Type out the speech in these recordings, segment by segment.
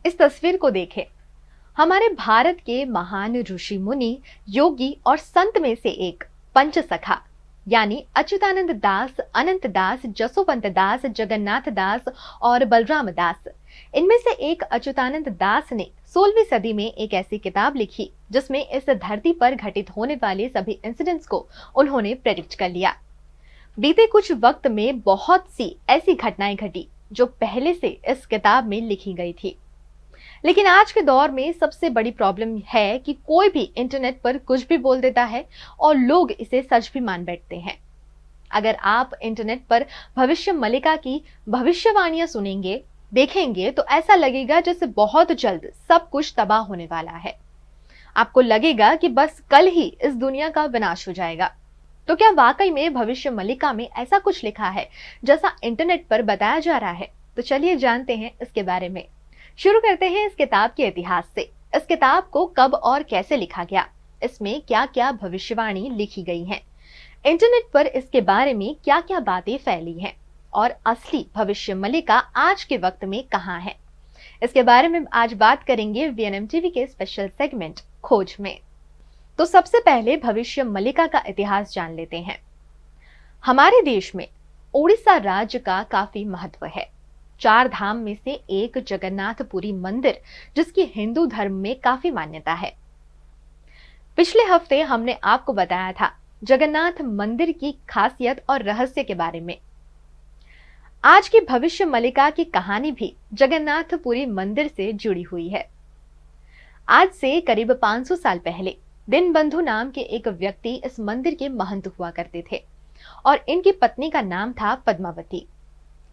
इस तस्वीर को देखें। हमारे भारत के महान ऋषि मुनि, योगी और संत में से एक पंचसखा यानी अच्युतानंद दास, अनंत दास, जसोवंत दास, जगन्नाथ दास और बलराम दास। इनमें से एक अच्युतानंद दास ने 16वीं सदी में एक ऐसी किताब लिखी जिसमें इस धरती पर घटित होने वाले सभी इंसिडेंट्स को उन्होंने प्रेडिक्ट कर लिया। बीते कुछ वक्त में बहुत सी ऐसी घटनाएं घटी जो पहले से इस किताब में लिखी गई थी। लेकिन आज के दौर में सबसे बड़ी प्रॉब्लम है कि कोई भी इंटरनेट पर कुछ भी बोल देता है और लोग इसे सच भी मान बैठते हैं। अगर आप इंटरनेट पर भविष्य मलिका की भविष्यवाणियां सुनेंगे, देखेंगे तो ऐसा लगेगा जैसे बहुत जल्द सब कुछ तबाह होने वाला है। आपको लगेगा कि बस कल ही इस दुनिया का विनाश हो जाएगा। तो क्या वाकई में भविष्य मलिका में ऐसा कुछ लिखा है जैसा इंटरनेट पर बताया जा रहा है? तो चलिए जानते हैं इसके बारे में। शुरू करते हैं इस किताब के इतिहास से। इस किताब को कब और कैसे लिखा गया, इसमें क्या क्या भविष्यवाणी लिखी गई हैं, इंटरनेट पर इसके बारे में क्या क्या बातें फैली हैं और असली भविष्य मलिका आज के वक्त में कहां है, इसके बारे में आज बात करेंगे वीएनएम टीवी के स्पेशल सेगमेंट खोज में। तो सबसे पहले भविष्य मलिका का इतिहास जान लेते हैं। हमारे देश में उड़ीसा राज्य का काफी महत्व है। 4 धाम में से एक जगन्नाथपुरी मंदिर, जिसकी हिंदू धर्म में काफी मान्यता है। पिछले हफ्ते हमने आपको बताया था जगन्नाथ मंदिर की खासियत और रहस्य के बारे में। आज की भविष्य मलिका की कहानी भी जगन्नाथपुरी मंदिर से जुड़ी हुई है। आज से करीब 500 साल पहले दीनबंधु नाम के एक व्यक्ति इस मंदिर के महंत हुआ करते थे और इनकी पत्नी का नाम था पद्मावती।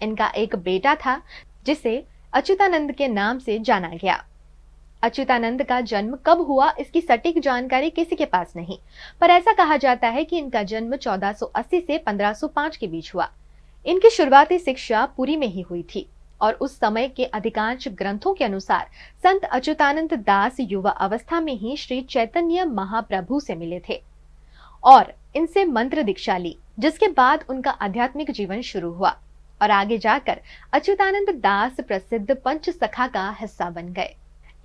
इनका एक बेटा था जिसे अच्युतानंद के नाम से जाना गया। अच्युतानंद का जन्म कब हुआ इसकी सटीक जानकारी किसी के पास नहीं, पर ऐसा कहा जाता है कि इनका जन्म 1480 से 1505 के बीच हुआ। इनकी शुरुआती शिक्षा पुरी में ही हुई थी और उस समय के अधिकांश ग्रंथों के अनुसार संत अच्युतानंद दास युवा अवस्था में ही श्री चैतन्य महाप्रभु से मिले थे और इनसे मंत्र दीक्षा ली, जिसके बाद उनका आध्यात्मिक जीवन शुरू हुआ और आगे जाकर अच्युतानंद दास प्रसिद्ध पंचसखा का हिस्सा बन गए।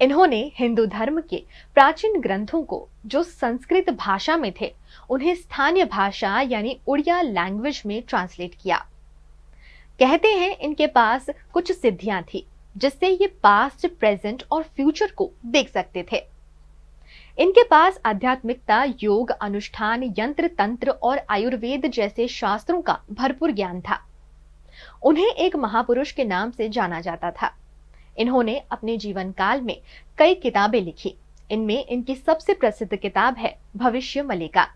इन्होंने हिंदू धर्म के प्राचीन ग्रंथों को जो संस्कृत भाषा में थे, उन्हें स्थानीय भाषा यानी उड़िया लैंग्वेज में ट्रांसलेट किया। कहते हैं इनके पास कुछ सिद्धियां थी जिससे ये पास्ट, प्रेजेंट और फ्यूचर को देख सकते थे। इनके पास आध्यात्मिकता, योग, अनुष्ठान, यंत्र, तंत्र और आयुर्वेद जैसे शास्त्रों का भरपूर ज्ञान था। उन्हें एक महापुरुष के नाम से जाना जाता था। इन्होंने अपने जीवन काल में कई किताबें लिखी। इनमें इनकी सबसे प्रसिद्ध किताब है भविष्य मलिका,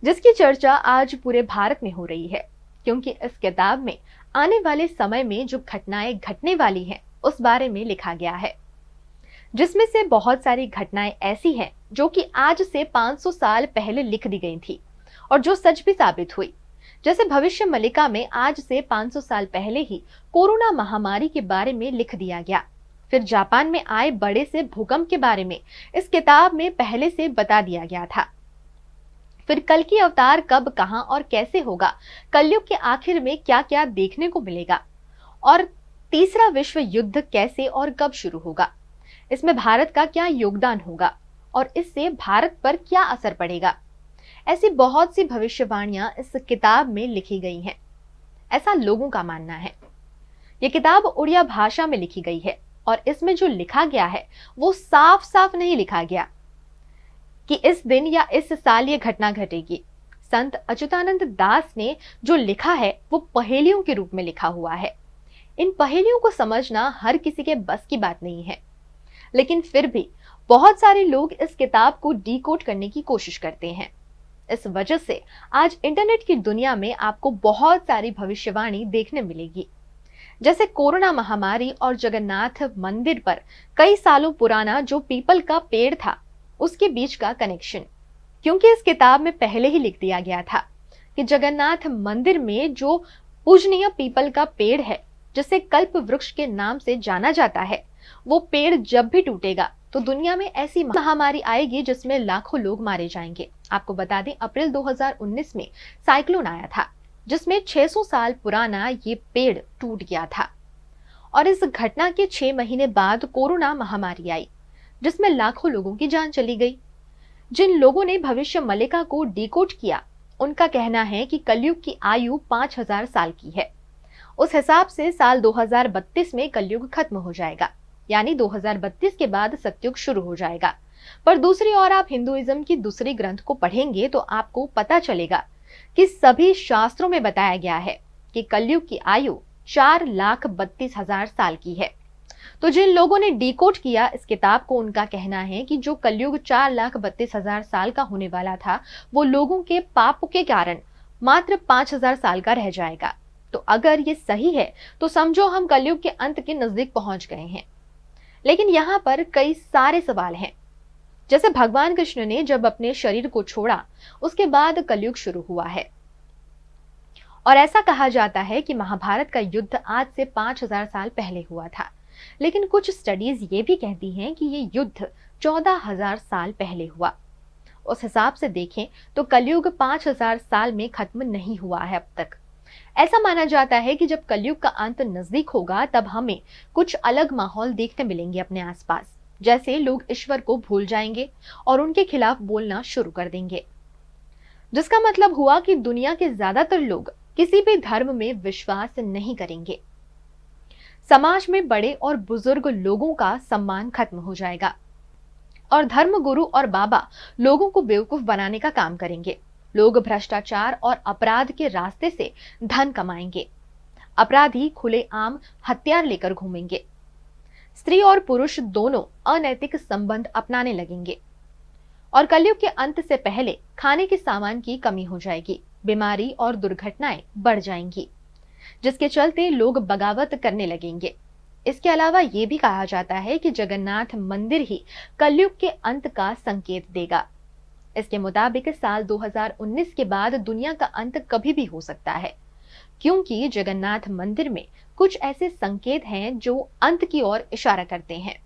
जिसकी चर्चा आज पूरे भारत में हो रही है, क्योंकि इस किताब में आने वाले समय में जो घटनाएं घटने वाली हैं उस बारे में लिखा गया है, जिसमें से बहुत सारी घटनाएं ऐसी हैं जो कि आज से 500 साल पहले लिख दी गई थी और जो सच भी साबित हुई। जैसे भविष्य मलिका में आज से 500 साल पहले ही कोरोना महामारी के बारे में लिख दिया गया। फिर जापान में आए बड़े से भूकंप के बारे में इस किताब में पहले से बता दिया गया था। फिर कल की अवतार कब, कहां और कैसे होगा, कलयुग के आखिर में क्या क्या देखने को मिलेगा और तीसरा विश्व युद्ध कैसे और कब शुरू होगा, इसमें भारत का क्या योगदान होगा और इससे भारत पर क्या असर पड़ेगा। ऐसी बहुत सी भविष्यवाणियां इस किताब में लिखी गई हैं, ऐसा लोगों का मानना है। ये किताब उड़िया भाषा में लिखी गई है और इसमें जो लिखा गया है वो साफ साफ नहीं लिखा गया कि इस दिन या इस साल ये घटना घटेगी। संत अच्युतानंद दास ने जो लिखा है वो पहेलियों के रूप में लिखा हुआ है। इन पहेलियों को समझना हर किसी के बस की बात नहीं है, लेकिन फिर भी बहुत सारे लोग इस किताब को डीकोड करने की कोशिश करते हैं। इस वजह से आज इंटरनेट की दुनिया में आपको बहुत सारी भविष्यवाणी देखने मिलेगी, जैसे कोरोना महामारी और जगन्नाथ मंदिर पर कई सालों पुराना जो पीपल का पेड़ था उसके बीच का कनेक्शन, क्योंकि इस किताब में पहले ही लिख दिया गया था कि जगन्नाथ मंदिर में जो पूजनीय पीपल का पेड़ है, जिसे कल्प वृक्ष के नाम से जाना जाता है, वो पेड़ जब भी टूटेगा तो दुनिया में ऐसी महामारी आएगी जिसमें लाखों लोग मारे जाएंगे। आपको बता दें, अप्रैल 2019 में साइक्लोन आया था जिसमें 600 साल पुराना ये पेड़ टूट गया था और इस घटना के 6 महीने बाद कोरोना महामारी आई, जिसमें लाखों लोगों की जान चली गई। जिन लोगों ने भविष्य मल्लिका को डिकोड किया, उनका कहना है कि कलयुग की आयु 5000 साल की है। उस हिसाब से साल 2032 में कलयुग खत्म हो जाएगा, यानी 2032 के बाद सतयुग शुरू हो जाएगा। पर दूसरी ओर आप हिंदुइज्म की दूसरी ग्रंथ को पढ़ेंगे तो आपको पता चलेगा कि सभी शास्त्रों में बताया गया है कि कलयुग की आयु 4,32,000 साल की है। तो जिन लोगों ने डिकोड किया इस किताब को, उनका कहना है कि जो कलयुग 4,32,000 साल का होने वाला था, वो लोगों के पाप के कारण मात्र 5,000 साल का रह जाएगा। तो अगर ये सही है तो समझो हम कलयुग के अंत के नजदीक पहुंच गए हैं। लेकिन यहाँ पर कई सारे सवाल हैं। जैसे भगवान कृष्ण ने जब अपने शरीर को छोड़ा, उसके बाद कलयुग शुरू हुआ है। और ऐसा कहा जाता है कि महाभारत का युद्ध आज से 5,000 साल पहले हुआ था। लेकिन कुछ स्टडीज ये भी कहती हैं कि ये युद्ध 14,000 साल पहले हुआ। उस हिसाब से देखें तो कलयुग 5,000 साल में खत्म नहीं हुआ है अब तक। ऐसा माना जाता है कि जब कलयुग का अंत नजदीक होगा, तब हमें कुछ अलग माहौल देखने मिलेंगे अपने आसपास। जैसे लोग ईश्वर को भूल जाएंगे और उनके खिलाफ बोलना शुरू कर देंगे, जिसका मतलब हुआ कि दुनिया के ज्यादातर लोग किसी भी धर्म में विश्वास नहीं करेंगे। समाज में बड़े और बुजुर्ग लोगों का सम्मान खत्म हो जाएगा और धर्म गुरु और बाबा लोगों को बेवकूफ बनाने का काम करेंगे। लोग भ्रष्टाचार और अपराध के रास्ते से धन कमाएंगे। अपराधी खुलेआम हथियार लेकर घूमेंगे। स्त्री और पुरुष दोनों अनैतिक संबंध अपनाने लगेंगे। और कलयुग के अंत से पहले खाने के सामान की कमी हो जाएगी, बीमारी और दुर्घटनाएं बढ़ जाएंगी, जिसके चलते लोग बगावत करने लगेंगे। इसके अलावा ये भी कहा जाता है कि जगन्नाथ मंदिर ही कलयुग के अंत का संकेत देगा। इसके मुताबिक साल 2019 के बाद दुनिया का अंत कभी भी हो सकता है, क्योंकि जगन्नाथ मंदिर में कुछ ऐसे संकेत हैं जो अंत की ओर इशारा करते हैं।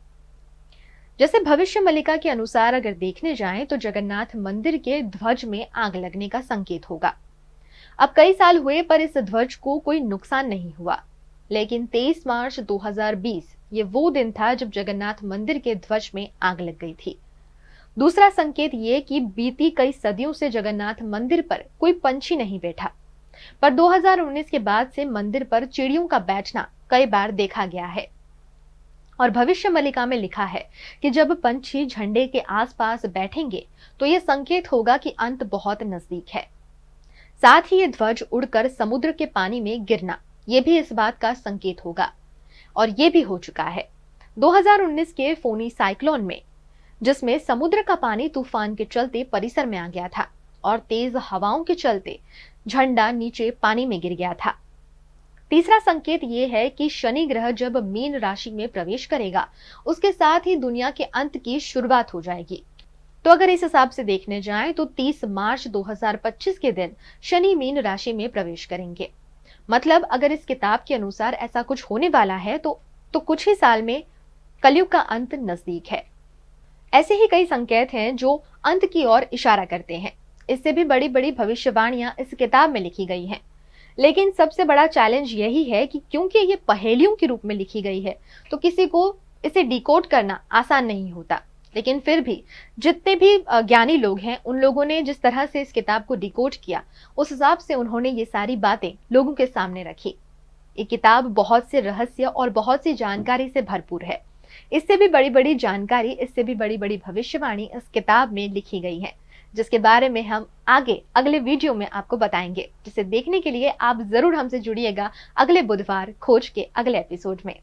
जैसे भविष्य मल्लिका के अनुसार अगर देखने जाएं तो जगन्नाथ मंदिर के ध्वज में आग लगने का संकेत होगा। अब कई साल हुए पर इस ध्वज को कोई नुकसान नहीं हुआ, लेकिन 23 मार्च 2020 ये वो दिन था जब जगन्नाथ मंदिर के ध्वज में आग लग गई थी। दूसरा संकेत ये कि बीती कई सदियों से जगन्नाथ मंदिर पर कोई पंछी नहीं बैठा, पर 2019 के बाद से मंदिर पर चिड़ियों का बैठना कई बार देखा गया है। और भविष्य मल्लिका में लिखा है कि जब पंछी झंडे के आसपास बैठेंगे तो यह संकेत होगा कि अंत बहुत नजदीक है। साथ ही ये ध्वज उड़कर समुद्र के पानी में गिरना, ये भी इस बात का संकेत होगा, और ये भी हो चुका है। 2019 के फोनी साइक्लोन में, जिसमें समुद्र का पानी तूफान के चलते परिसर में आ गया था और तेज हवाओं के चलते झंडा नीचे पानी में गिर गया था। तीसरा संकेत ये है कि शनि ग्रह जब मीन राशि में प्रवेश करेगा, उसके साथ ही दुनिया के अंत की शुरुआत हो जाएगी। तो अगर इस हिसाब से देखने जाएं तो 30 मार्च 2025 के दिन शनि मीन राशि में प्रवेश करेंगे। मतलब अगर इस किताब के अनुसार ऐसा कुछ होने वाला है तो कुछ ही साल में कलयुग का अंत नजदीक है। ऐसे ही कई संकेत हैं जो अंत की ओर इशारा करते हैं। इससे भी बड़ी बड़ी भविष्यवाणियां इस किताब में लिखी गई हैं। लेकिन सबसे बड़ा चैलेंज यही है कि क्योंकि ये पहेलियों के रूप में लिखी गई है, तो किसी को इसे डिकोड करना आसान नहीं होता। लेकिन फिर भी जितने भी ज्ञानी लोग हैं, उन लोगों ने जिस तरह से इस किताब को डिकोड किया, उस हिसाब से उन्होंने ये सारी बातें लोगों के सामने रखी। ये किताब बहुत से रहस्य और बहुत सी जानकारी से भरपूर है। इससे भी बड़ी बड़ी जानकारी, इससे भी बड़ी बड़ी भविष्यवाणी इस किताब में लिखी गई है, जिसके बारे में हम आगे अगले वीडियो में आपको बताएंगे। जिसे देखने के लिए आप जरूर हमसे जुड़िएगा अगले बुधवार खोज के अगले एपिसोड में।